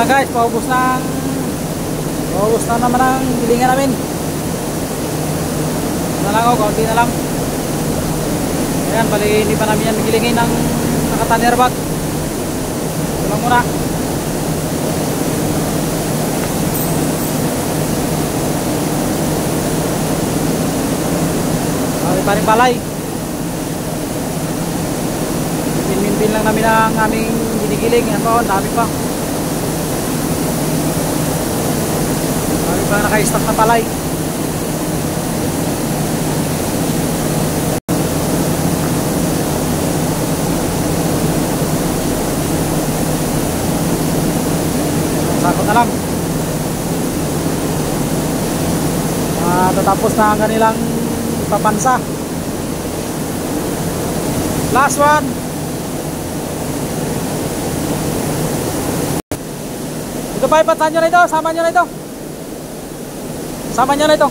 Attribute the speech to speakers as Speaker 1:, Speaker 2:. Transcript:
Speaker 1: Guys, paubos na naman ang gilingan namin. Na lang ako, kaunti na lang. Ayan, bali hindi pa namin yan gilingin ng nakatanner bag. Ito lang muna. Paring palay. Minpin lang namin ang aming ginigiling. Yan po, dami pa. Dami pa naka-stock na palay. Sakot na lang. Tatapos na ang kanilang papansa. Last one. Ito pa, ipatan nyo na ito. Sama nyo na ito. Sama nyo na ito.